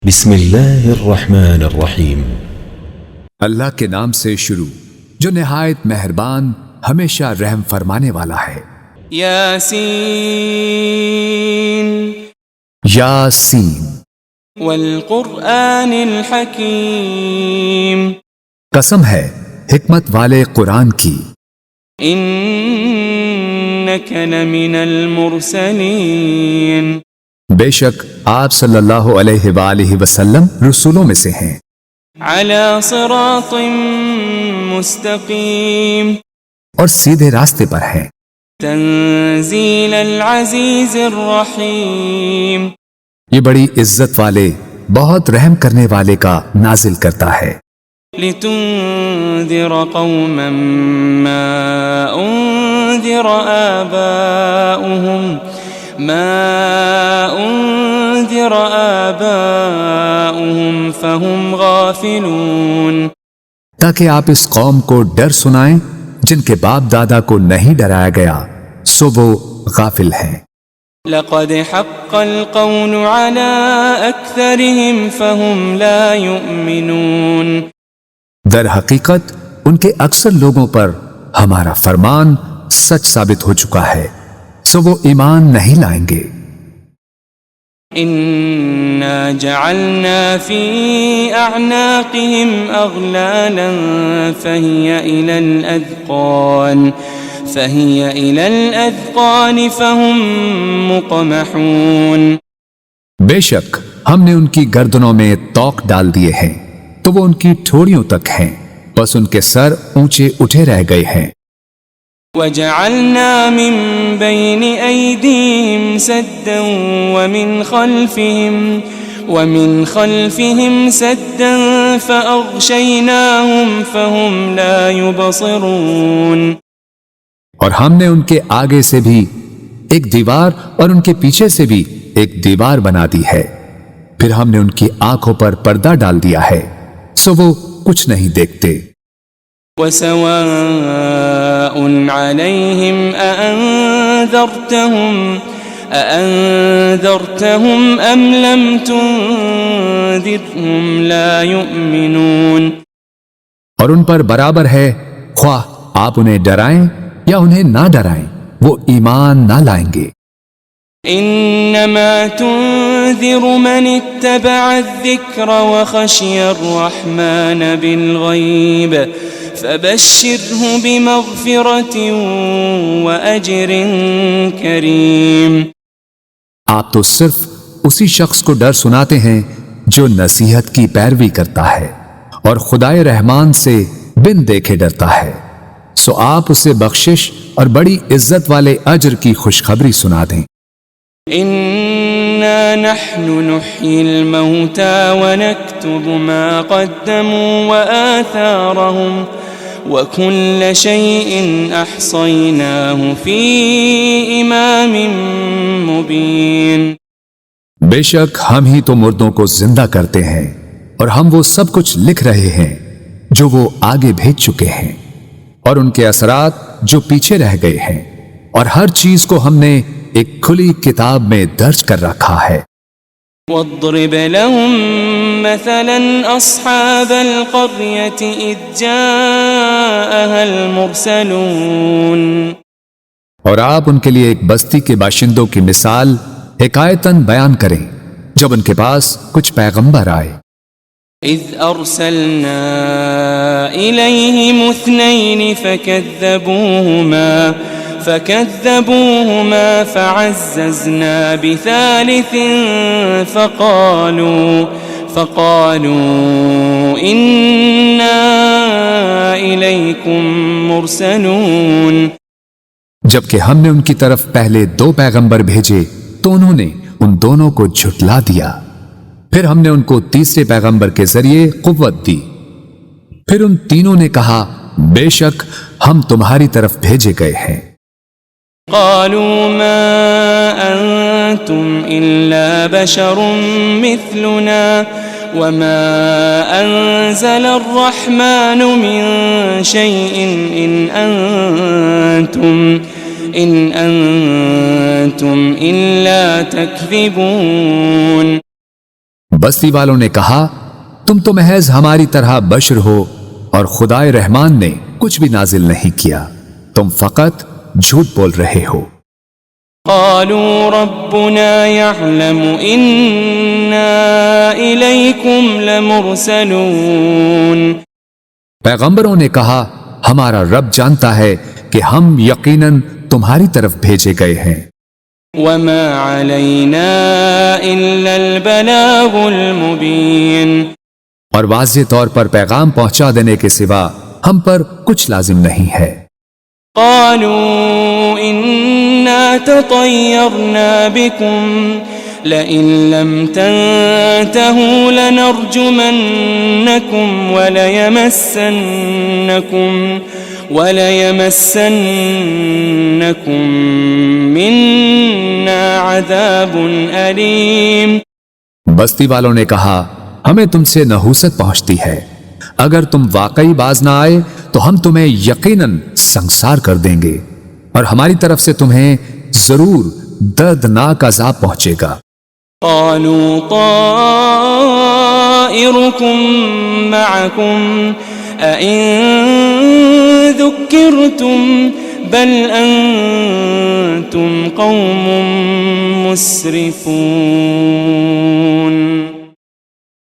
بسم اللہ الرحمن الرحیم۔ اللہ کے نام سے شروع جو نہایت مہربان ہمیشہ رحم فرمانے والا ہے۔ یاسین یاسین والقرآن الحکیم، قسم ہے حکمت والے قرآن کی، انک لمن المرسلین، بے شک آپ صلی اللہ علیہ وآلہ وسلم رسولوں میں سے ہیں، علی صراط مستقیم، اور سیدھے راستے پر ہیں، تنزیل العزیز الرحیم، یہ بڑی عزت والے بہت رحم کرنے والے کا نازل کرتا ہے، لتنذر قوما ما انذر آباؤهم فهم غافلون، تاکہ آپ اس قوم کو ڈر سنائیں جن کے باپ دادا کو نہیں ڈرایا گیا سو وہ غافل ہیں۔ لقد حق القول على اکثرهم فهم لا يؤمنون، در حقیقت ان کے اکثر لوگوں پر ہمارا فرمان سچ ثابت ہو چکا ہے سو وہ ایمان نہیں لائیں گے۔ انا جعلنا في اعناقهم اغلالا فهي الى الاذقان فهم مقمحون، بے شک ہم نے ان کی گردنوں میں توق ڈال دیے ہیں تو وہ ان کی ٹھوڑیوں تک ہیں، بس ان کے سر اونچے اٹھے رہ گئے ہیں۔ وجعلنا من بين أيديهم سدا ومن خلفهم سدا فأغشيناهم فهم لا يبصرون، اور ہم نے ان کے آگے سے بھی ایک دیوار اور ان کے پیچھے سے بھی ایک دیوار بنا دی ہے، پھر ہم نے ان کی آنکھوں پر پردہ ڈال دیا ہے سو وہ کچھ نہیں دیکھتے۔ وسواء عليهم أأنذرتهم أم لم تنذرهم لا يؤمنون، اور ان پر برابر ہے خواہ آپ انہیں ڈرائیں یا انہیں نہ ڈرائیں وہ ایمان نہ لائیں گے۔ انما تنذر من اتبع الذکر وخشی الرحمن بالغیب فبشره بمغفرة وأجر کریم، آپ تو صرف اسی شخص کو ڈر سناتے ہیں جو نصیحت کی پیروی کرتا ہے اور خدائے رحمان سے بن دیکھے ڈرتا ہے، سو آپ اسے بخشش اور بڑی عزت والے اجر کی خوشخبری سنا دیں۔ انا نحن نحيي الموتى ونكتب ما قدموا وآثارهم وكل شيء احصيناه في امام مبين، بے شک ہم ہی تو مردوں کو زندہ کرتے ہیں اور ہم وہ سب کچھ لکھ رہے ہیں جو وہ آگے بھیج چکے ہیں اور ان کے اثرات جو پیچھے رہ گئے ہیں، اور ہر چیز کو ہم نے ایک کھلی کتاب میں درج کر رکھا ہے۔ واضرب لهم مثلا اصحاب القرية اذ جاءها المرسلون، اور آپ ان کے لیے ایک بستی کے باشندوں کی مثال حکایتاً بیان کریں جب ان کے پاس کچھ پیغمبر آئے۔ اذ ارسلنا الیہم اثنین فكذبوهما فعززنا بثالث فقالوا إنا إليكم مرسلون، جبکہ ہم نے ان کی طرف پہلے 2 پیغمبر بھیجے تو انہوں نے ان دونوں کو جھٹلا دیا، پھر ہم نے ان کو تیسرے پیغمبر کے ذریعے قوت دی، پھر ان تینوں نے کہا بے شک ہم تمہاری طرف بھیجے گئے ہیں۔ قالوا ما أنتم إلا بشر مثلنا وما أنزل الرحمن من شيء إن أنتم إلا تكذبون، بستی والوں نے کہا تم تو محض ہماری طرح بشر ہو اور خدائے رحمان نے کچھ بھی نازل نہیں کیا، تم فقط جھوٹ بول رہے ہو۔ قالوا ربنا يعلم إنا إليكم لمرسلون۔ پیغمبروں نے کہا ہمارا رب جانتا ہے کہ ہم یقیناً تمہاری طرف بھیجے گئے ہیں۔ وما علينا إلا البلاغ المبين۔ اور واضح طور پر پیغام پہنچا دینے کے سوا ہم پر کچھ لازم نہیں ہے۔ قالوا إنا تطيرنا بكم لئن لم تنتهوا لنرجمنكم وليمسنكم منا عذاب أليم۔ بستی والوں نے کہا ہمیں تم سے نحوست پہنچتی ہے، اگر تم واقعی باز نہ آئے تو ہم تمہیں یقیناً سنگسار کر دیں گے اور ہماری طرف سے تمہیں ضرور دردناک عذاب پہنچے گا۔ قالوا طائركم معكم أئن ذكرتم بل أنتم قوم مسرفون۔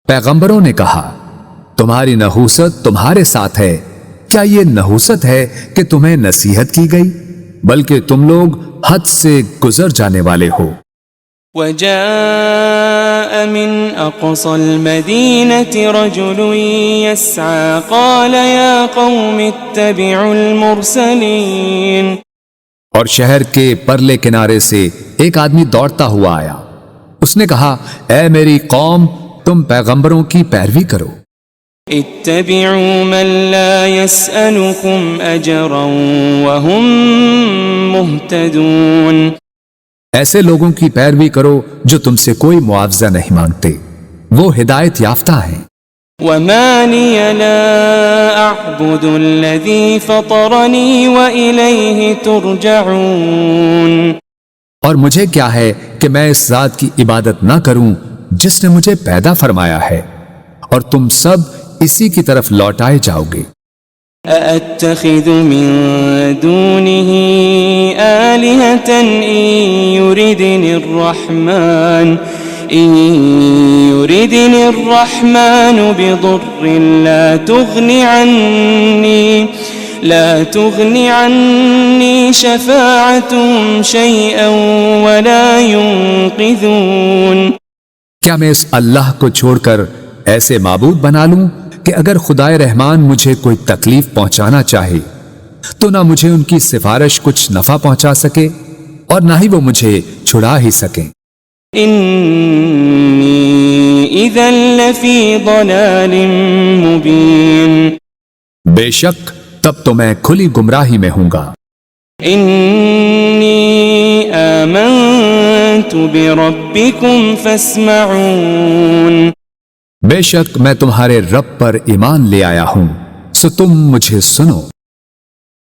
پیغمبروں نے کہا تمہاری نحوست تمہارے ساتھ ہے، کیا یہ نحوست ہے کہ تمہیں نصیحت کی گئی؟ بلکہ تم لوگ حد سے گزر جانے والے ہو۔ وجاء من أقصى المدينة رجل يسعى قال يا قوم اتبعوا المرسلين۔ اور شہر کے پرلے کنارے سے ایک آدمی دوڑتا ہوا آیا، اس نے کہا اے میری قوم تم پیغمبروں کی پیروی کرو۔ اتبعوا من لا يسألكم أجرا وهم مهتدون۔ ایسے لوگوں کی پیروی کرو جو تم سے کوئی معاوضہ نہیں مانگتے، وہ ہدایت یافتہ ہیں۔ وما لي لا أعبد الذي فطرني وإليه ترجعون۔ اور مجھے کیا ہے کہ میں اس ذات کی عبادت نہ کروں جس نے مجھے پیدا فرمایا ہے، اور تم سب اسی کی طرف لوٹائے جاؤ گے۔ أأتخذ من دونه آلهة إن يردني الرحمن بضر لا تغن عني شفاعتهم شيئا ولا ينقذون۔ کیا میں اس اللہ کو چھوڑ کر ایسے معبود بنا لوں کہ اگر خدائے رحمان مجھے کوئی تکلیف پہنچانا چاہے تو نہ مجھے ان کی سفارش کچھ نفع پہنچا سکے اور نہ ہی وہ مجھے چھڑا ہی سکیں۔ انی اذا لفی ضلال مبین۔ بے شک تب تو میں کھلی گمراہی میں ہوں گا۔ انی آمنت بربکم فاسمعون۔ بے شک میں تمہارے رب پر ایمان لے آیا ہوں، سو تم مجھے سنو۔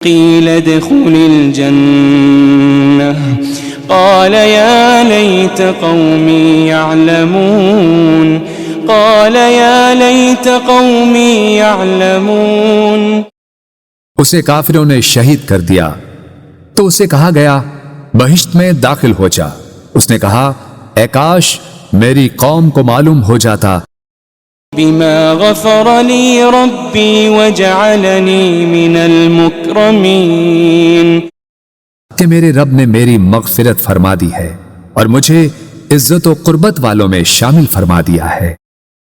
قیل ادخل الجنہ قال یا لیت قومی یعلمون۔ قال یا لیت قومی یعلمون۔ اسے کافروں نے شہید کر دیا تو اسے کہا گیا بہشت میں داخل ہو جا۔ اس نے کہا اے کاش میری قوم کو معلوم ہو جاتا بما غفر لی ربی وجعلنی من المکرمین۔ کہ میرے رب نے میری مغفرت فرما دی ہے اور مجھے عزت و قربت والوں میں شامل فرما دیا ہے۔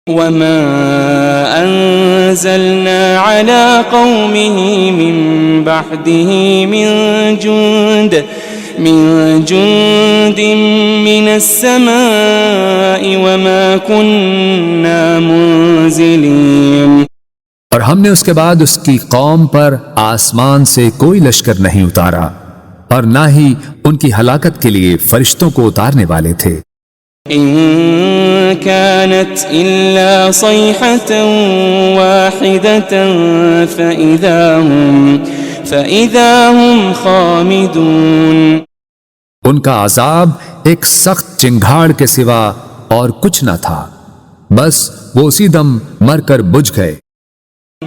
وما انزلنا على قومه من بعده من جند من السماء وما كنا منزلين۔ اور ہم نے اس کے بعد اس کی قوم پر آسمان سے کوئی لشکر نہیں اتارا اور نہ ہی ان کی ہلاکت کے لیے فرشتوں کو اتارنے والے تھے۔ إن كانت إلا صيحة واحدة فإذا هم خامدون۔ ان کا عذاب ایک سخت چنگھاڑ کے سوا اور کچھ نہ تھا، بس وہ اسی دم مر کر بجھ گئے۔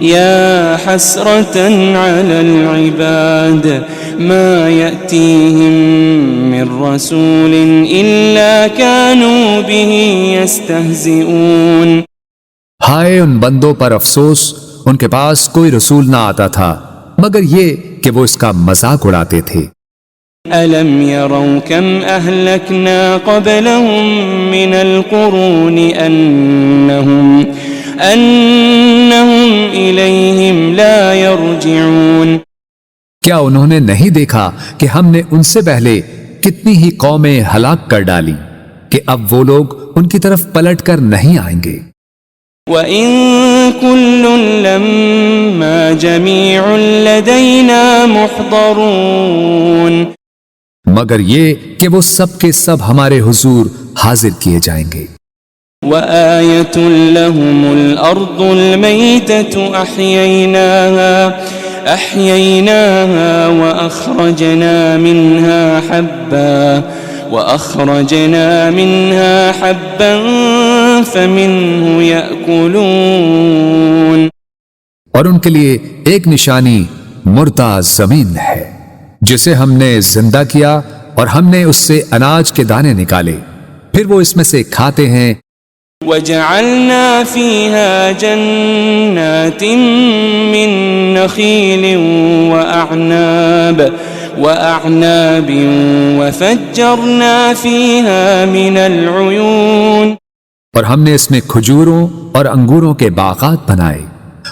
يا حسرة على العباد ما يأتيهم من رسول إلا كانوا به يستهزئون۔ ہائے ان بندوں پر افسوس، ان کے پاس کوئی رسول نہ آتا تھا مگر یہ کہ وہ اس کا مذاق اڑاتے تھے۔ ألم يروا كم أهلكنا قبلهم من القرون أنهم إليهم لا يرجعون۔ کیا انہوں نے نہیں دیکھا کہ ہم نے ان سے پہلے کتنی ہی قومیں ہلاک کر ڈالی کہ اب وہ لوگ ان کی طرف پلٹ کر نہیں آئیں گے۔ وَإِن كُلٌّ لَمَّا جَمِيعٌ لَدَيْنَا مُحْضَرُونَ۔ مگر یہ کہ وہ سب کے سب ہمارے حضور حاضر کیے جائیں گے۔ وَآيَةٌ لَهُمُ الْأَرْضُ الْمَيْتَةُ أَحْيَيْنَاهَا وَأَخْرَجْنَا مِنْهَا حَبًّا فَمِنْهُ يَأْكُلُونَ۔ اور ان کے لیے ایک نشانی مردہ زمین ہے جسے ہم نے زندہ کیا اور ہم نے اس سے اناج کے دانے نکالے، پھر وہ اس میں سے کھاتے ہیں۔ وَجَعَلْنَا فِيهَا جَنَّاتٍ مِّن نَخِيلٍ وَأَعْنَابٍ وَفَجَّرْنَا فِيهَا مِنَ الْعُيُونِ۔ اور ہم نے اس میں کھجوروں اور انگوروں کے باغات بنائے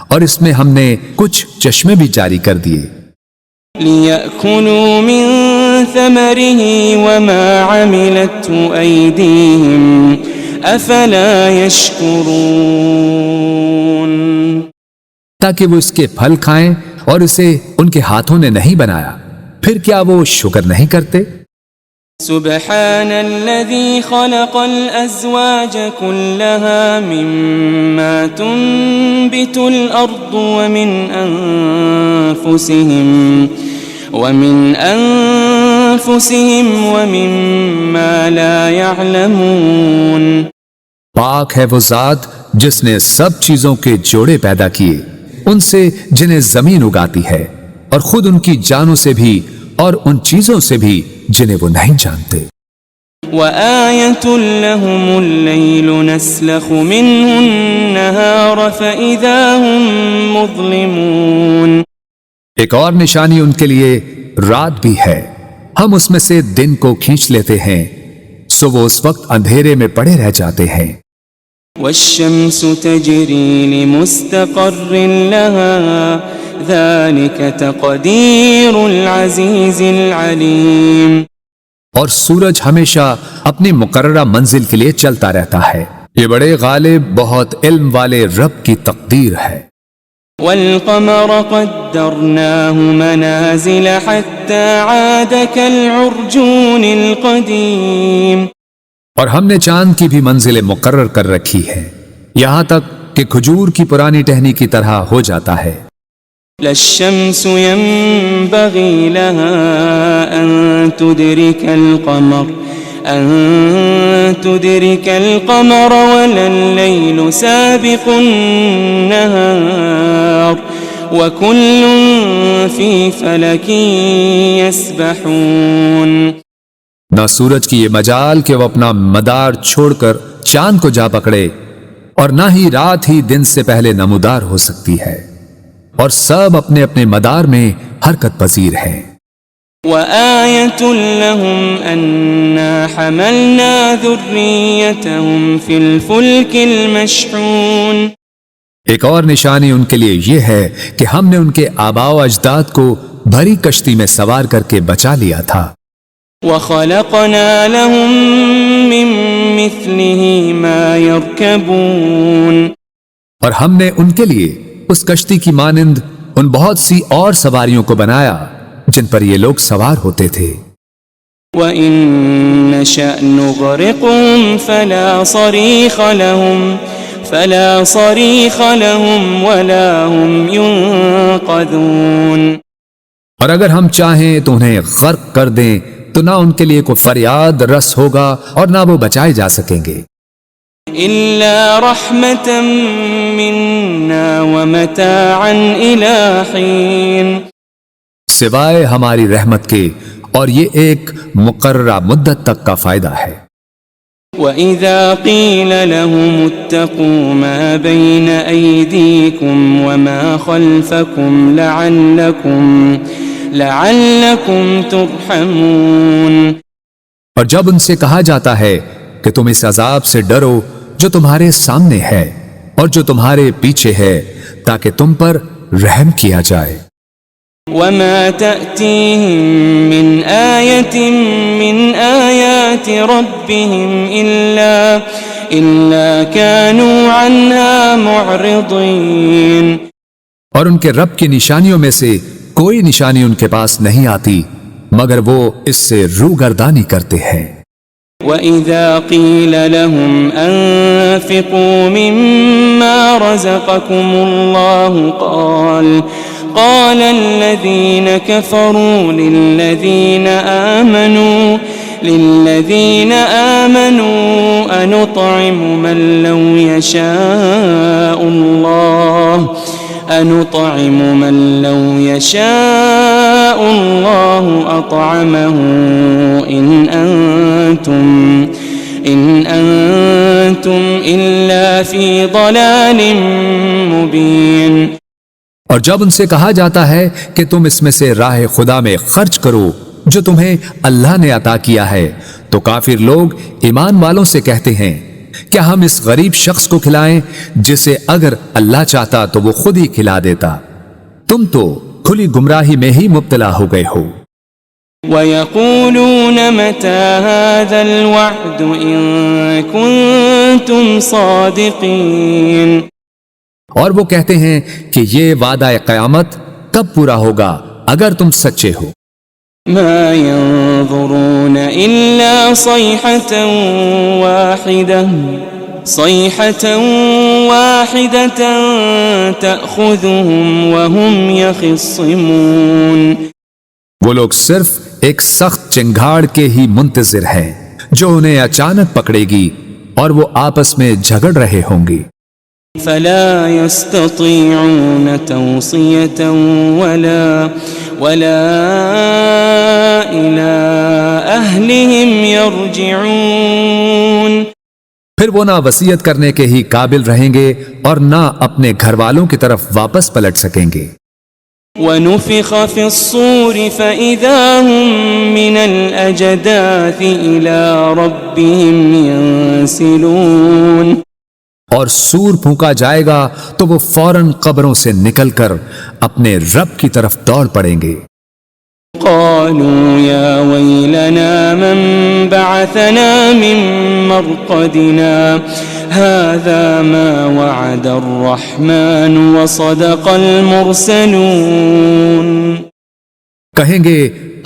اور اس میں ہم نے کچھ چشمے بھی جاری کر دیے۔ لِيَأْكُلُوا مِن ثَمَرِهِ وَمَا عَمِلَتْهُ أَيْدِيهِمْ أَفَلَا يَشْكُرُونَ۔ تاکہ وہ اس کے پھل کھائیں اور اسے ان کے ہاتھوں نے نہیں بنایا، پھر کیا وہ شکر نہیں کرتے؟ سبحان الذي خلق الأزواج كلها مما تنبت الأرض ومن أنفسهم ومما لا يعلمون۔ پاک ہے وہ ذات جس نے سب چیزوں کے جوڑے پیدا کیے، ان سے جنہیں زمین اگاتی ہے اور خود ان کی جانوں سے بھی اور ان چیزوں سے بھی جنہیں وہ نہیں جانتے۔ وَآيَةٌ لَهُمُ اللَّيْلُ نَسْلَخُ مِنْهُ النَّهَارَ فَإِذَا هُمْ مُظْلِمُونَ۔ ایک اور نشانی ان کے لیے رات بھی ہے، ہم اس میں سے دن کو کھینچ لیتے ہیں سو وہ اس وقت اندھیرے میں پڑے رہ جاتے ہیں۔ وَالشَّمْسُ تَجْرِي لِمُسْتَقَرٍّ لَهَا ذَلِكَ تَقْدِيرُ الْعَزِيزِ الْعَلِيمِ۔ اور سورج ہمیشہ اپنی مقررہ منزل کے لیے چلتا رہتا ہے، یہ بڑے غالب بہت علم والے رب کی تقدیر ہے۔ وَالْقَمَرَ قَدَّرْنَاهُ مَنَازِلَ حَتَّى عَادَ كَالْعُرْجُونِ الْقَدِيمِ۔ اور ہم نے چاند کی بھی منزلیں مقرر کر رکھی ہے، یہاں تک کہ کھجور کی پرانی ٹہنی کی طرح ہو جاتا ہے۔ لَلشَّمْسُ يَنبَغِي لَهَا أَن تُدْرِكَ الْقَمَرَ وَلَا اللَّيْلُ سَابِقُ النَّهَارِ وَكُلٌّ فِي فَلَكٍ يَسْبَحُونَ۔ نہ سورج کی یہ مجال کہ وہ اپنا مدار چھوڑ کر چاند کو جا پکڑے، اور نہ ہی رات ہی دن سے پہلے نمودار ہو سکتی ہے، اور سب اپنے اپنے مدار میں حرکت پذیر ہیں۔ وَآيَةٌ لَهُمْ أَنَّا حَمَلْنَا ذُرِّيَّتَهُمْ فِي الْفُلْكِ الْمَشْحُونِ۔ ایک اور نشانی ان کے لیے یہ ہے کہ ہم نے ان کے آباء و اجداد کو بھری کشتی میں سوار کر کے بچا لیا تھا۔ وَخَلَقْنَا لَهُم مِّن مِّثْلِهِ مَا يَرْكَبُونَ۔ اور ہم نے ان کے لیے اس کشتی کی مانند ان بہت سی اور سواریوں کو بنایا جن پر یہ لوگ سوار ہوتے تھے۔ وَإِن نَّشَأْ نُغْرِقْهُمْ فَلَا صَرِيخَ لَهُمْ وَلَا هُمْ يُنقَذُونَ۔ اور اگر ہم چاہیں تو انہیں غرق کر دیں تو نہ ان کے لیے کوئی فریاد رس ہوگا اور نہ وہ بچائے جا سکیں گے۔ إلا رحمة منا ومتاعا إلى حين سوائے ہماری رحمت کے، اور یہ ایک مقررہ مدت تک کا فائدہ ہے۔ وَإِذَا قِيلَ لَهُمُ اتَّقُوا مَا بَيْنَ أَيْدِيكُمْ وَمَا خَلْفَكُمْ لَعَلَّكُمْ تُرْحَمُونَ، اور جب ان سے کہا جاتا ہے کہ تم اس عذاب سے ڈرو جو تمہارے سامنے ہے اور جو تمہارے پیچھے ہے، تاکہ تم پر رحم کیا جائے۔ وَمَا تَأْتِيهِم مِّنْ آيَةٍ مِّنْ آيَاتِ رَبِّهِمْ إِلَّا كَانُوا عَنْهَا مُعْرِضِينَ، اور ان کے رب کی نشانیوں میں سے کوئی نشانی ان کے پاس نہیں آتی مگر وہ اس سے روگردانی کرتے ہیں۔ وَإِذَا قِيلَ لَهُمْ أَنفِقُوا مِمَّا رَزَقَكُمُ اللَّهُ قال الذين كفروا للذين آمنوا أنطعم من لو يشاء الله أطعمه إن أنتم إلا في ضلال مبين۔ اور جب ان سے کہا جاتا ہے کہ تم اس میں سے راہ خدا میں خرچ کرو جو تمہیں اللہ نے عطا کیا ہے، تو کافر لوگ ایمان والوں سے کہتے ہیں کیا ہم اس غریب شخص کو کھلائیں جسے اگر اللہ چاہتا تو وہ خود ہی کھلا دیتا؟ تم تو کھلی گمراہی میں ہی مبتلا ہو گئے ہو۔ وَيَقُولُونَ مَتَى هَذَا الْوَعْدُ إِن كُنتُمْ صَادِقِينَ، اور وہ کہتے ہیں کہ یہ وعدہ قیامت کب پورا ہوگا اگر تم سچے ہو۔ ما ينظرون إلا صيحة واحدة تأخذهم وهم يخصمون، وہ لوگ صرف ایک سخت چنگھاڑ کے ہی منتظر ہیں جو انہیں اچانک پکڑے گی اور وہ آپس میں جھگڑ رہے ہوں گے۔ فلا يستطيعون توصية ولا إلى أهلهم يرجعون، پھر وہ نہ وصیت کرنے کے ہی قابل رہیں گے اور نہ اپنے گھر والوں کی طرف واپس پلٹ سکیں گے۔ ونفخ في الصور فإذا هم من الأجداث إلى ربهم ينسلون، اور سور پھونکا جائے گا تو وہ فوراً قبروں سے نکل کر اپنے رب کی طرف دوڑ پڑیں گے۔ قالوا يا ويلنا من بعثنا من مرقدنا هذا ما وعد الرحمن وصدق المرسلون، کہیں گے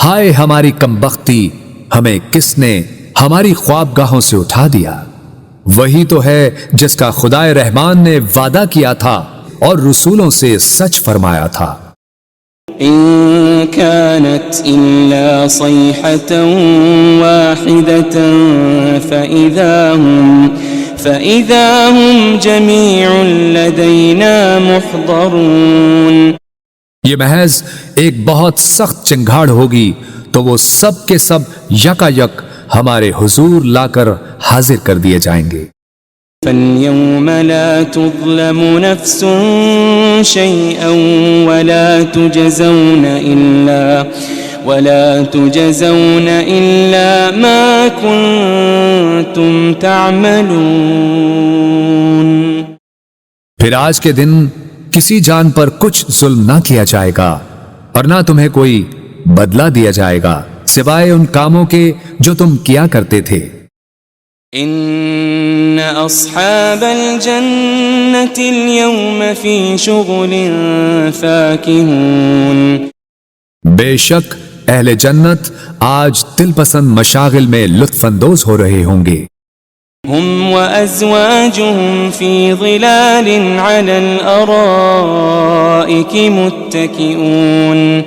ہائے ہماری کمبختی، ہمیں کس نے ہماری خوابگاہوں سے اٹھا دیا؟ وہی تو ہے جس کا خدائے رحمان نے وعدہ کیا تھا اور رسولوں سے سچ فرمایا تھا۔ إن كانت إلا صيحة واحدة فإذا هم جميع لدينا محضرون، یہ محض ایک بہت سخت چنگھاڑ ہوگی تو وہ سب کے سب یکا یک ہمارے حضور لا کر حاضر کر دیے جائیں گے۔ فَالْيَوْمَ لَا تُظْلَمُ نَفْسٌ شَيْئًا وَلَا تُجَزَوْنَ إِلَّا مَا كُنتُمْ تَعْمَلُونَ، پھر آج کے دن کسی جان پر کچھ ظلم نہ کیا جائے گا اور نہ تمہیں کوئی بدلہ دیا جائے گا سوائے ان کاموں کے جو تم کیا کرتے تھے۔ ان اصحاب الجنة اليوم في شغل فاكهون، بے شک اہل جنت آج دل پسند مشاغل میں لطف اندوز ہو رہے ہوں گے۔ هم وازواجهم في ظلال على الارائك متكئون،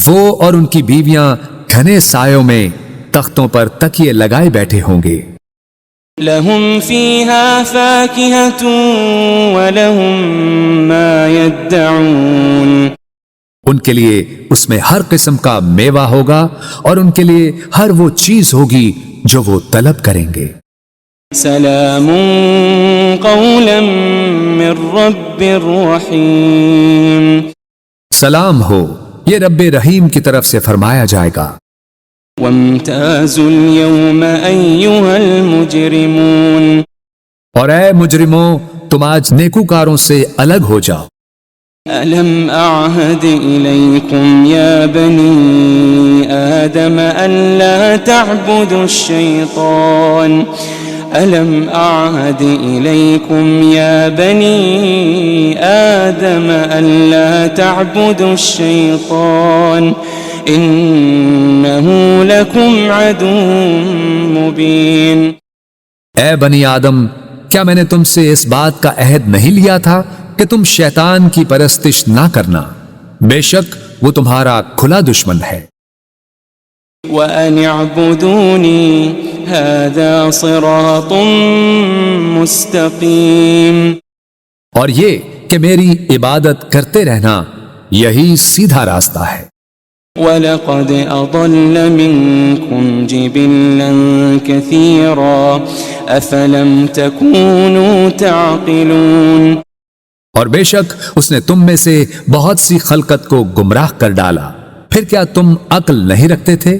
وہ اور ان کی بیویاں گھنے سایوں میں تختوں پر تکیے لگائے بیٹھے ہوں گے۔ لهم فيها فاكهة ولهم ما يدعون ان کے لیے اس میں ہر قسم کا میوہ ہوگا اور ان کے لیے ہر وہ چیز ہوگی جو وہ طلب کریں گے۔ سلام قولا من رب رحیم، سلام ہو، یہ رب رحیم کی طرف سے فرمایا جائے گا۔ وامتازوا اليوم أيها المجرمون، اور اے مجرموں، تم آج نیکوکاروں سے الگ ہو جاؤ۔ ألم أعهد إليكم يا بني آدم ألا تعبدوا الشيطان ألم أعهد إليكم يا بني آدم ألا تعبدوا الشيطان إنه لكم عدو مبين۔ اے بنی آدم، کیا میں نے تم سے اس بات کا عہد نہیں لیا تھا کہ تم شیطان کی پرستش نہ کرنا؟ بے شک وہ تمہارا کھلا دشمن ہے۔ وَأَنِ اعْبُدُونِي هَذَا صِرَاطٌ مُسْتَقِيمٌ، اور یہ کہ میری عبادت کرتے رہنا یہی سیدھا راستہ ہے۔ وَلَقَدْ أَضَلَّ مِنْكُمْ جِبِلًّا كَثِيرًا أَفَلَمْ تَكُونُوا تَعْقِلُونَ، اور بے شک اس نے تم میں سے بہت سی خلقت کو گمراہ کر ڈالا، پھر کیا تم عقل نہیں رکھتے تھے؟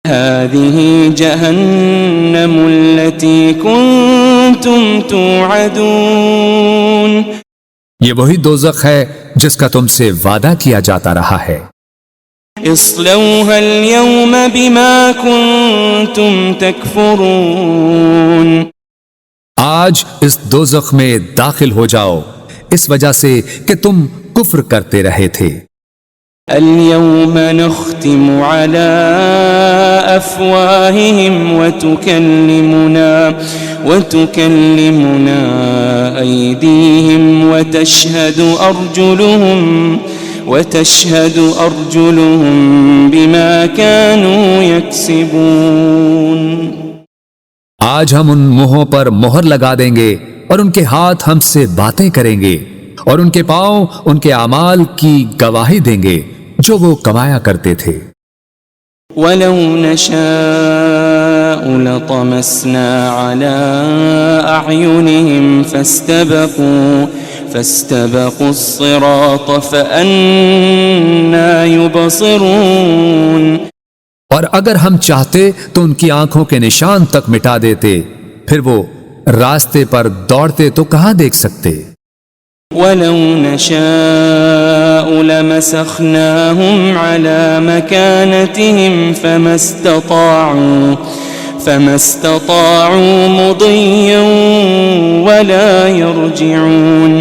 هذه جهنم التي كنتم توعدون، یہ وہی دوزخ ہے جس کا تم سے وعدہ کیا جاتا رہا ہے۔ اصلوها اليوم بما كنتم تكفرون، آج اس دوزخ میں داخل ہو جاؤ اس وجہ سے کہ تم کفر کرتے رہے تھے۔ اليوم نختم على أفواههم وتكلمنا أيديهم وتشهد أرجلهم بما كانوا يكسبون۔ آج ہم ان منہوں پر مہر لگا دیں گے اور ان کے ہاتھ ہم سے باتیں کریں گے اور ان کے پاؤں ان کے اعمال کی گواہی دیں گے جو وہ کمایا کرتے تھے۔ وَلَوْ نَشَاءُ لَطَمَسْنَا عَلَىٰ أَعْيُنِهِمْ فَاسْتَبَقُوا الصِّرَاطَ فَأَنَّىٰ يُبْصِرُونَ، اور اگر ہم چاہتے تو ان کی آنکھوں کے نشان تک مٹا دیتے، پھر وہ راستے پر دوڑتے تو کہاں دیکھ سکتے؟ وَلَوْ نَشَاءُ لَمَسَخْنَاهُمْ عَلَىٰ مَكَانَتِهِمْ فَمَا اسْتَطَاعُوا مُضِيًّا وَلَا يَرْجِعُونَ،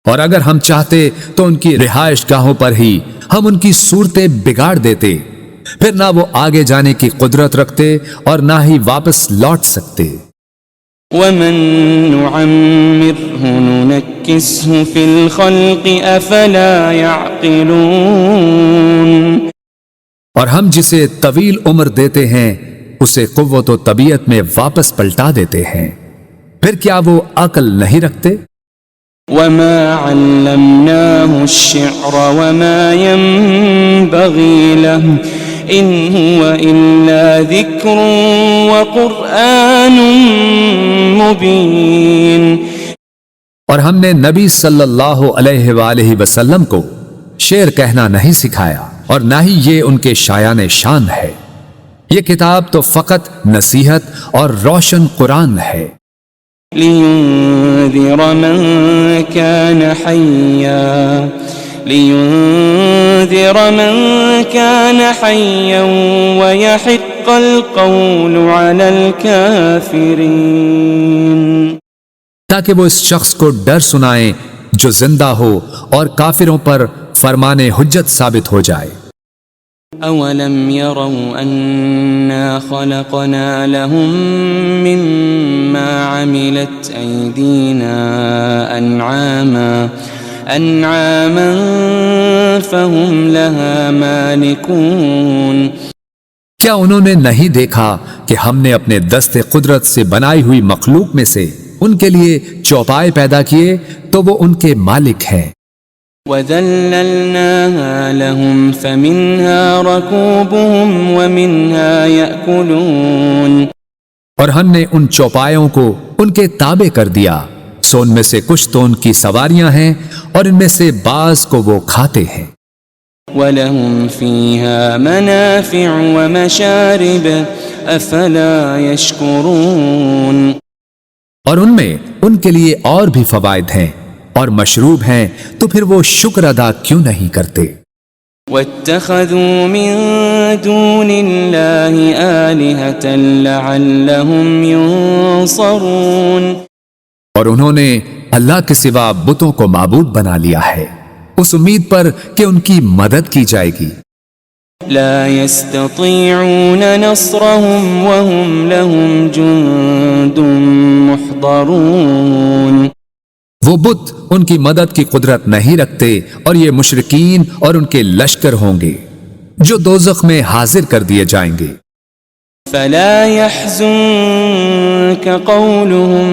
اور اگر ہم چاہتے تو ان کی رہائش گاہوں پر ہی ہم ان کی صورتیں بگاڑ دیتے، پھر نہ وہ آگے جانے کی قدرت رکھتے اور نہ ہی واپس لوٹ سکتے۔ وَمَن نُعَمِّرْهُ نُنَكِّسْهُ فِي الْخَلْقِ أَفَلَا يَعْقِلُونَ، اور ہم جسے طویل عمر دیتے ہیں اسے قوت و طبیعت میں واپس پلٹا دیتے ہیں، پھر کیا وہ عقل نہیں رکھتے؟ وَمَا عَلَّمْنَاهُ الشِّعْرَ وَمَا يَنبَغِي لَهُ إِنْ هُوَ إِلَّا ذِكْرٌ وَقُرْآنٌ مُبِينٌ، اور ہم نے نبی صلی اللہ علیہ وآلہ وسلم کو شعر کہنا نہیں سکھایا اور نہ ہی یہ ان کے شایان شان ہے، یہ کتاب تو فقط نصیحت اور روشن قرآن ہے۔ لِيُنذِرَ مَن كَانَ حَيًّا وَيَحِقَّ الْقَوْلُ عَلَى الْكَافِرِينَ، تاکہ وہ اس شخص کو ڈر سنائیں جو زندہ ہو اور کافروں پر فرمان حجت ثابت ہو جائے۔ أَوَلَمْ يَرَوْا أَنَّا خَلَقْنَا لَهُم مِّمَّا عَمِلَتْ أَيْدِينَا أَنْعَامًا فَهُمْ لَهَا مَالِكُونَ، کیا انہوں نے نہیں دیکھا کہ ہم نے اپنے دست قدرت سے بنائی ہوئی مخلوق میں سے ان کے لیے چوپائے پیدا کیے تو وہ ان کے مالک ہیں۔ وَذَلَّلْنَاهَا لَهُمْ فَمِنْهَا رَكُوبُهُمْ وَمِنْهَا يَأْكُلُونَ، اور ہم نے ان چوپایوں کو ان کے تابع کر دیا، سو ان میں سے کچھ تو ان کی سواریاں ہیں اور ان میں سے بعض کو وہ کھاتے ہیں۔ وَلَهُمْ فِيهَا مَنَافِعُ وَمَشَارِبُ أَفَلَا يَشْكُرُونَ، اور ان میں ان کے لیے اور بھی فوائد ہیں اور مشروب ہیں، تو پھر وہ شکر ادا کیوں نہیں کرتے؟ وَاتَّخَذُوا مِن دُونِ اللَّهِ آلِهَةً لَعَلَّهُمْ يُنصَرُونَ، اور انہوں نے اللہ کے سوا بتوں کو معبود بنا لیا ہے اس امید پر کہ ان کی مدد کی جائے گی۔ لا يستطيعون نصرهم وهم لهم جند محضرون، وہ بت ان کی مدد کی قدرت نہیں رکھتے اور یہ مشرکین اور ان کے لشکر ہوں گے جو دوزخ میں حاضر کر دیے جائیں گے۔ فلا يحزنك قولهم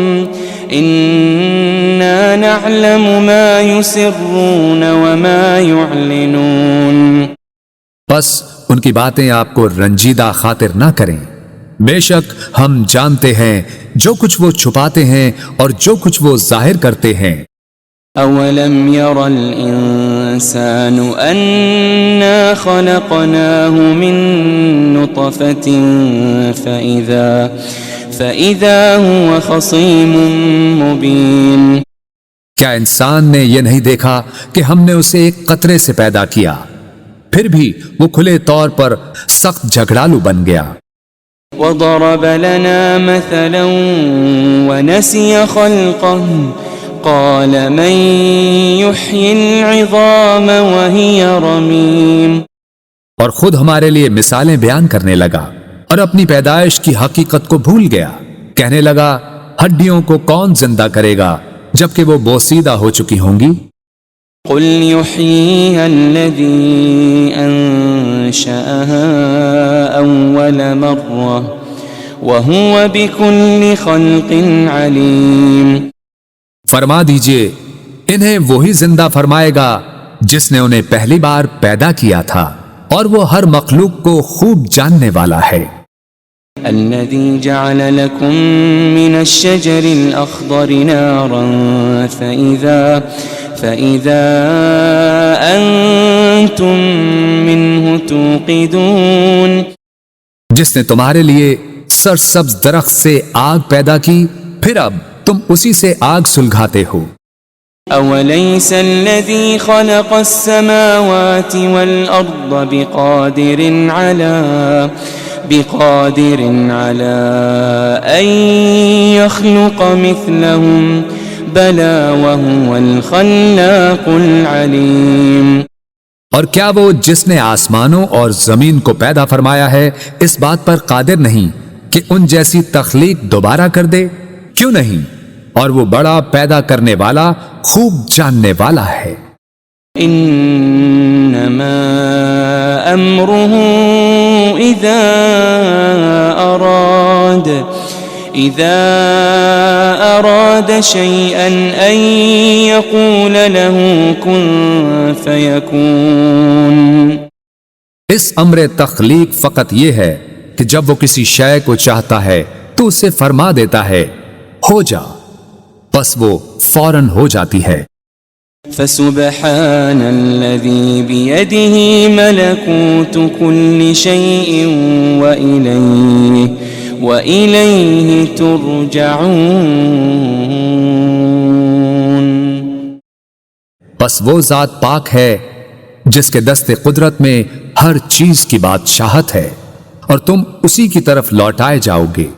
إنا نعلم ما يسرون وما يعلنون، بس ان کی باتیں آپ کو رنجیدہ خاطر نہ کریں، بے شک ہم جانتے ہیں جو کچھ وہ چھپاتے ہیں اور جو کچھ وہ ظاہر کرتے ہیں۔ أولم ير الإنسان أنا خلقناه من نطفة فإذا هو خصيم مبين، کیا انسان نے یہ نہیں دیکھا کہ ہم نے اسے ایک قطرے سے پیدا کیا، پھر بھی وہ کھلے طور پر سخت جھگڑالو بن گیا۔ وضرب لنا مثلا ونسي خلقه قال من يحيي العظام وهي رميم، اور خود ہمارے لیے مثالیں بیان کرنے لگا اور اپنی پیدائش کی حقیقت کو بھول گیا، کہنے لگا ہڈیوں کو کون زندہ کرے گا جبکہ وہ بوسیدہ ہو چکی ہوں گی۔ قل يحييها الذي أنشأها أول مرة وهو بكل خلق عليم، فرما دیجئے انہیں وہی زندہ فرمائے گا جس نے انہیں پہلی بار پیدا کیا تھا اور وہ ہر مخلوق کو خوب جاننے والا ہے۔ الذي جعل لكم من الشجر الأخضر نارا فإذا أنتم منه توقدون، جس نے تمہارے لیے سرسبز درخت سے آگ پیدا کی پھر اب تم اسی سے آگ سلگھاتے ہو۔ أوليس الذي خلق السماوات والأرض بقادر على أن يخلق مثلهم بلى وهو الخلاق العليم، اور کیا وہ جس نے آسمانوں اور زمین کو پیدا فرمایا ہے اس بات پر قادر نہیں کہ ان جیسی تخلیق دوبارہ کر دے؟ کیوں نہیں، اور وہ بڑا پیدا کرنے والا خوب جاننے والا ہے۔ انما امره اذا اراد شيئا ان يقول له كن فيكون، اس امر تخلیق فقط یہ ہے کہ جب وہ کسی شے کو چاہتا ہے تو اسے فرما دیتا ہے ہو جا، بس وہ فوراً ہو جاتی ہے۔ فسبحان الذي بيده ملكوت كل شيء وإليه ترجعون، بس وہ ذات پاک ہے جس کے دست قدرت میں ہر چیز کی بادشاہت ہے اور تم اسی کی طرف لوٹائے جاؤ گے۔